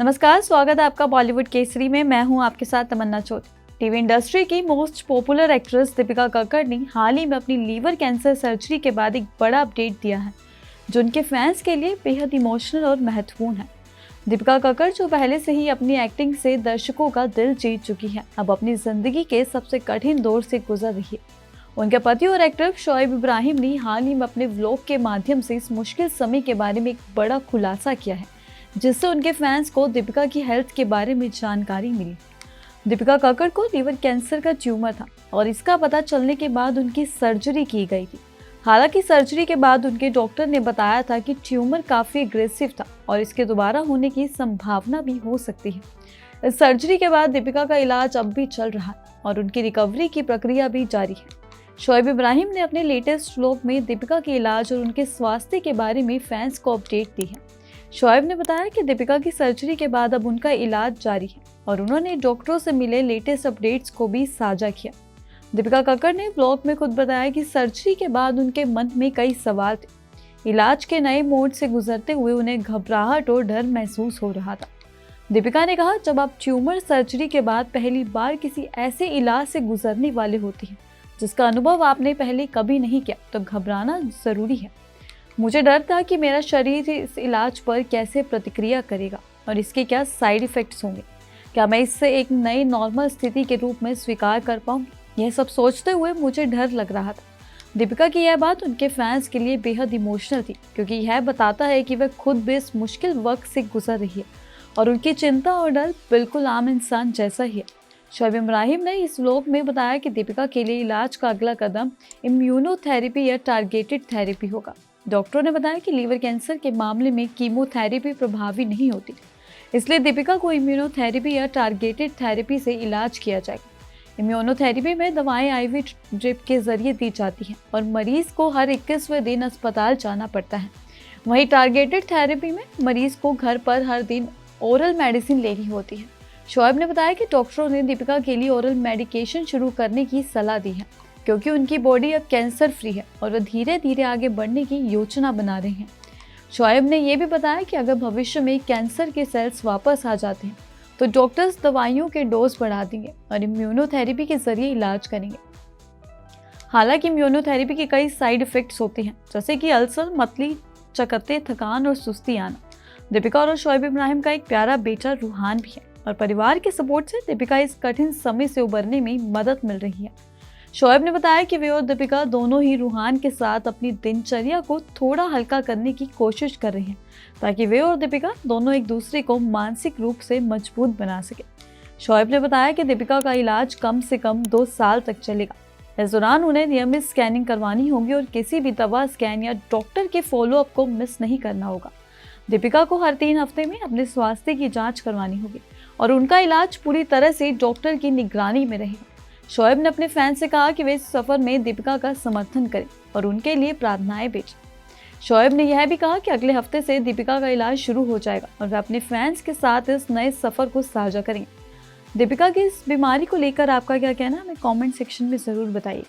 नमस्कार, स्वागत है आपका बॉलीवुड केसरी में। मैं हूं आपके साथ तमन्ना चौधरी। टीवी इंडस्ट्री की most popular actress Deepika Kakkar ने हाल ही में अपनी लीवर कैंसर सर्जरी के बाद एक बड़ा अपडेट दिया है जो उनके फैंस के लिए बेहद इमोशनल और महत्वपूर्ण है। दीपिका कक्कड़, जो पहले से ही अपनी एक्टिंग से दर्शकों का दिल जीत चुकी है, अब अपनी जिंदगी के सबसे कठिन दौर से गुजर रही है। उनके पति और एक्टर शोएब इब्राहिम ने हाल ही में अपने व्लॉग के माध्यम से इस मुश्किल समय के बारे में एक बड़ा खुलासा किया है, जिससे उनके फैंस को दीपिका की हेल्थ के बारे में जानकारी मिली। दीपिका कक्कड़ को लीवर कैंसर का ट्यूमर था और इसका पता चलने के बाद उनकी सर्जरी की गई थी। हालांकि सर्जरी के बाद उनके डॉक्टर ने बताया था कि ट्यूमर काफ़ी एग्रेसिव था और इसके दोबारा होने की संभावना भी हो सकती है। इस सर्जरी के बाद दीपिका का इलाज अब भी चल रहा है और उनकी रिकवरी की प्रक्रिया भी जारी है। शोएब इब्राहिम ने अपने लेटेस्ट व्लॉग में दीपिका के इलाज और उनके स्वास्थ्य के बारे में फैंस को अपडेट दी है। शोएब ने बताया कि दीपिका की सर्जरी के बाद अब उनका इलाज जारी है और उन्होंने डॉक्टरों से मिले लेटेस्ट अपडेट्स को भी साझा किया। दीपिका कक्कड़ ने व्लॉग में खुद बताया कि सर्जरी के बाद उनके मन में कई सवाल थे। इलाज के नए मोड से गुजरते हुए उन्हें घबराहट और डर महसूस हो रहा था। दीपिका ने कहा, जब आप ट्यूमर सर्जरी के बाद पहली बार किसी ऐसे इलाज से गुजरने वाले होते हैं जिसका अनुभव आपने पहले कभी नहीं किया, तो घबराना ज़रूरी है। मुझे डर था कि मेरा शरीर इस इलाज पर कैसे प्रतिक्रिया करेगा और इसके क्या साइड इफ़ेक्ट्स होंगे। क्या मैं इससे एक नई नॉर्मल स्थिति के रूप में स्वीकार कर पाऊंगी? यह सब सोचते हुए मुझे डर लग रहा था। दीपिका की यह बात उनके फैंस के लिए बेहद इमोशनल थी, क्योंकि यह बताता है कि वह खुद भी इस मुश्किल वक्त से गुजर रही है और उनकी चिंता और डर बिल्कुल आम इंसान जैसा ही है। शोएब इब्राहिम ने इस व्लॉग में बताया कि दीपिका के लिए इलाज का अगला कदम इम्यूनोथेरेपी या टारगेटेड थेरेपी होगा। डॉक्टरों ने बताया कि लीवर कैंसर के मामले में कीमोथेरेपी प्रभावी नहीं होती, इसलिए दीपिका को इम्यूनोथेरेपी या टारगेटेड थेरेपी से इलाज किया जाएगा। इम्यूनोथेरेपी में दवाएं आईवी ड्रिप के जरिए दी जाती हैं और मरीज को हर 21वें दिन अस्पताल जाना पड़ता है। वहीं टारगेटेड थेरेपी में मरीज को घर पर हर दिन ओरल मेडिसिन लेनी होती है। शोएब ने बताया कि डॉक्टरों ने दीपिका के लिए ओरल मेडिकेशन शुरू करने की सलाह दी है, क्योंकि उनकी बॉडी अब कैंसर फ्री है और वह धीरे धीरे आगे बढ़ने की योजना बना रहे हैं। शोएब ने यह भी बताया कि अगर भविष्य में कैंसर के सेल्स वापस आ जाते हैं तो डॉक्टर्स दवाइयों के डोज बढ़ा देंगे और इम्यूनोथेरेपी के जरिए इलाज करेंगे। हालांकि इम्यूनोथेरेपी के कई साइड इफेक्ट्स होते हैं, जैसे कि अल्सर, मतली, चकत्ते, थकान और सुस्ती आना। दीपिका और शोएब इब्राहिम का एक प्यारा बेटा रूहान भी है और परिवार के सपोर्ट से दीपिका इस कठिन समय से उबरने में मदद मिल रही है। शोएब ने बताया कि वे और दीपिका दोनों ही रूहान के साथ अपनी दिनचर्या को थोड़ा हल्का करने की कोशिश कर रहे हैं, ताकि वे और दीपिका दोनों एक दूसरे को मानसिक रूप से मजबूत बना सके। शोएब ने बताया कि दीपिका का इलाज कम से कम 2 साल तक चलेगा। इस दौरान उन्हें नियमित स्कैनिंग करवानी होगी और किसी भी दवा, स्कैन या डॉक्टर के फॉलोअप को मिस नहीं करना होगा। दीपिका को हर 3 हफ्ते में अपने स्वास्थ्य की जाँच करवानी होगी और उनका इलाज पूरी तरह से डॉक्टर की निगरानी में रहेगा। शोएब ने अपने फैंस से कहा कि वे इस सफ़र में दीपिका का समर्थन करें और उनके लिए प्रार्थनाएं भेजें। शोएब ने यह भी कहा कि अगले हफ्ते से दीपिका का इलाज शुरू हो जाएगा और वे अपने फैंस के साथ इस नए सफ़र को साझा करेंगे। दीपिका की इस बीमारी को लेकर आपका क्या कहना है, हमें कमेंट सेक्शन में ज़रूर बताइए।